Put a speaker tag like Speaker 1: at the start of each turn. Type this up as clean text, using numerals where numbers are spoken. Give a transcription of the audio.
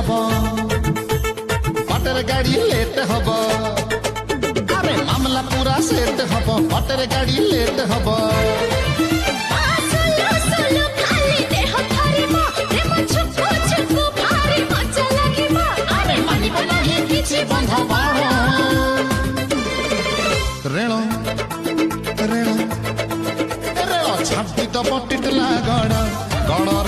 Speaker 1: হব বাটের গাড়ি লেট হব আরে মামলা পুরা সেট হব বাটের গাড়ি লেট হব ରେଳ ରେଳ ରେଳ ଛାପି ଦବ ଟିଟଲା ଗଡ଼ ଗଡ଼